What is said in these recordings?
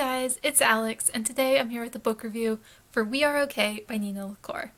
guys, it's Alex, and today I'm here with a book review for We Are Okay by Nina LaCour.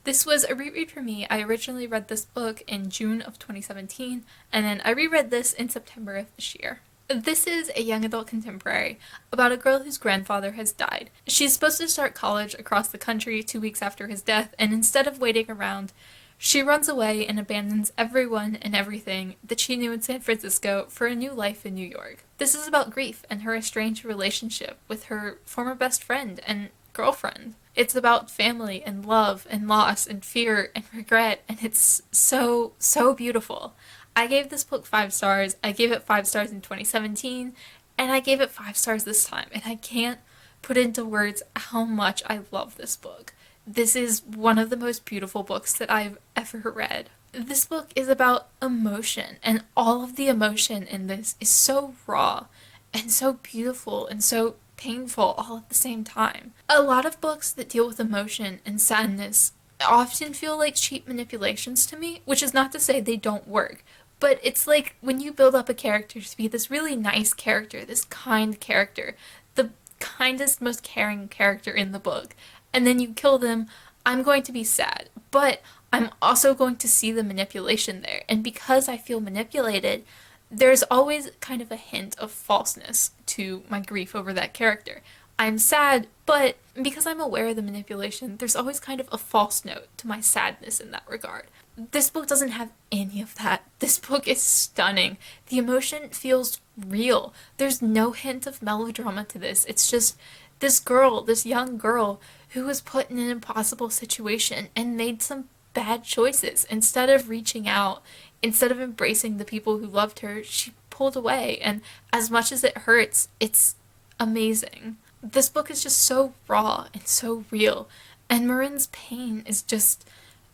This was a reread for me. I originally read this book in June of 2017, and then I reread this in September of this year. This is a young adult contemporary about a girl whose grandfather has died. She's supposed to start college across the country 2 weeks after his death, and instead of waiting around, she runs away and abandons everyone and everything that she knew in San Francisco for a new life in New York. This is about grief and her estranged relationship with her former best friend and girlfriend. It's about family and love and loss and fear and regret, and it's so, so beautiful. I gave this book 5 stars. I gave it 5 stars in 2017, and I gave it 5 stars this time, and I can't put into words how much I love this book. This is one of the most beautiful books that I've ever read. This book is about emotion, and all of the emotion in this is so raw and so beautiful and so painful all at the same time. A lot of books that deal with emotion and sadness often feel like cheap manipulations to me, which is not to say they don't work, but it's like when you build up a character to be this really nice character, this kind character, the kindest, most caring character in the book, and then you kill them, I'm going to be sad. But I'm also going to see the manipulation there. And because I feel manipulated, there's always kind of a hint of falseness to my grief over that character. I'm sad, but because I'm aware of the manipulation, there's always kind of a false note to my sadness in that regard. This book doesn't have any of that. This book is stunning. The emotion feels real. There's no hint of melodrama to this. It's just this girl, this young girl, who was put in an impossible situation and made some bad choices. Instead of reaching out, instead of embracing the people who loved her, she pulled away. And as much as it hurts, it's amazing. This book is just so raw and so real. And Marin's pain is just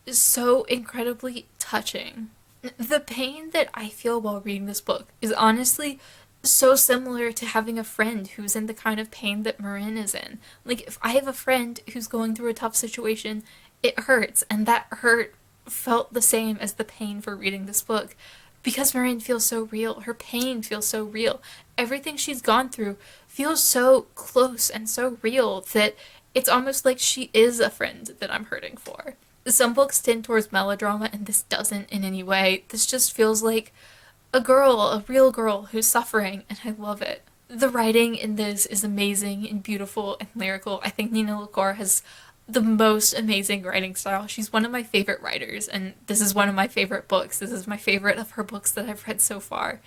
so incredibly touching. The pain that I feel while reading this book is honestly so similar to having a friend who's in the kind of pain that Marin is in. Like, if I have a friend who's going through a tough situation, it hurts, and that hurt felt the same as the pain for reading this book. Because Marin feels so real, her pain feels so real, everything she's gone through feels so close and so real that it's almost like she is a friend that I'm hurting for. Some books tend towards melodrama, and this doesn't in any way. This just feels like a girl, a real girl who's suffering, and I love it. The writing in this is amazing and beautiful and lyrical. I think Nina LaCour has the most amazing writing style. She's one of my favorite writers, and this is one of my favorite books. This is my favorite of her books that I've read so far.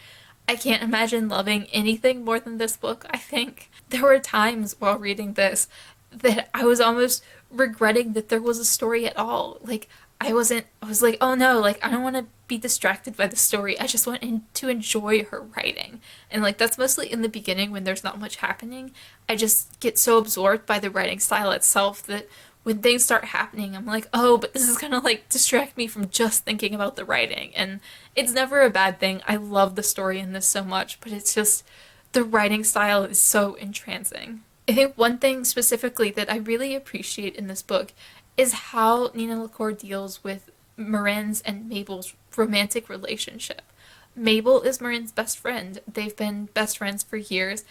I can't imagine loving anything more than this book, I think. There were times while reading this that I was almost regretting that there was a story at all. I was like, oh no, I don't want to be distracted by the story. I just want to enjoy her writing. And that's mostly in the beginning when there's not much happening. I just get so absorbed by the writing style itself that when things start happening, I'm like, oh, but this is gonna distract me from just thinking about the writing. And it's never a bad thing. I love the story in this so much, but it's just the writing style is so entrancing. I think one thing specifically that I really appreciate in this book is how Nina LaCour deals with Marin's and Mabel's romantic relationship. Mabel is Marin's best friend. They've been best friends for years,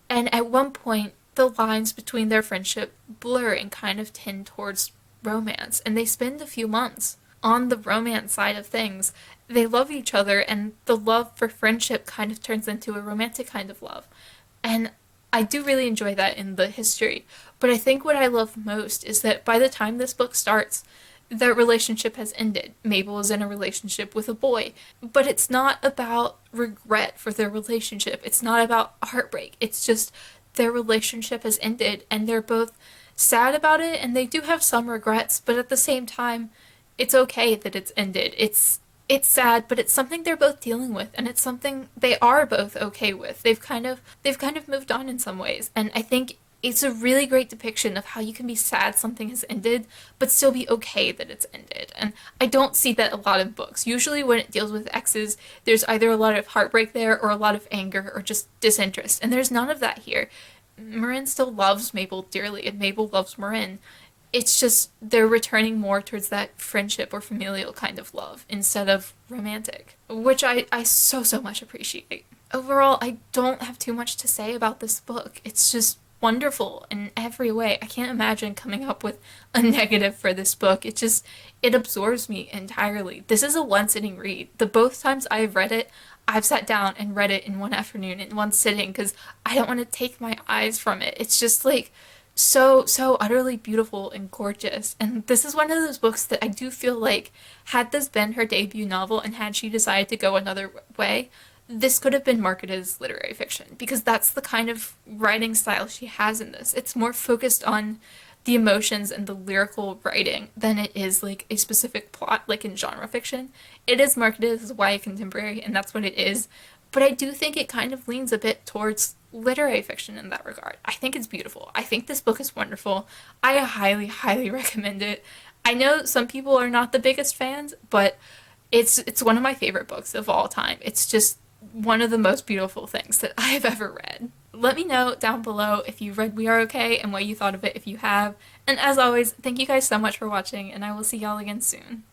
and at one point the lines between their friendship blur and kind of tend towards romance, and they spend a few months on the romance side of things. They love each other, and the love for friendship kind of turns into a romantic kind of love. And I do really enjoy that in the history, but I think what I love most is that by the time this book starts, their relationship has ended. Mabel is in a relationship with a boy, but it's not about regret for their relationship. It's not about heartbreak. It's just their relationship has ended, and they're both sad about it, and they do have some regrets, but at the same time, it's okay that it's ended. It's sad, but it's something they're both dealing with, and it's something they are both okay with. They've kind of moved on in some ways, and I think it's a really great depiction of how you can be sad something has ended, but still be okay that it's ended. And I don't see that a lot in books. Usually when it deals with exes, there's either a lot of heartbreak there, or a lot of anger, or just disinterest, and there's none of that here. Marin still loves Mabel dearly, and Mabel loves Marin. It's just they're returning more towards that friendship or familial kind of love instead of romantic, which I so much appreciate. Overall, I don't have too much to say about this book. It's just wonderful in every way. I can't imagine coming up with a negative for this book. It absorbs me entirely. This is a one sitting read. The both times I've read it, I've sat down and read it in one afternoon in one sitting because I don't want to take my eyes from it. It's just like so utterly beautiful and gorgeous. And this is one of those books that I do feel like had this been her debut novel and had she decided to go another way, this could have been marketed as literary fiction because that's the kind of writing style she has in this. It's more focused on the emotions and the lyrical writing than it is like a specific plot like in genre fiction. It is marketed as YA contemporary and that's what it is, but I do think it kind of leans a bit towards literary fiction in that regard. I think it's beautiful. I think this book is wonderful. I highly recommend it. I know some people are not the biggest fans, but it's one of my favorite books of all time. It's just one of the most beautiful things that I have ever read. Let me know down below if you read We Are Okay and what you thought of it if you have. And as always, thank you guys so much for watching, and I will see y'all again soon.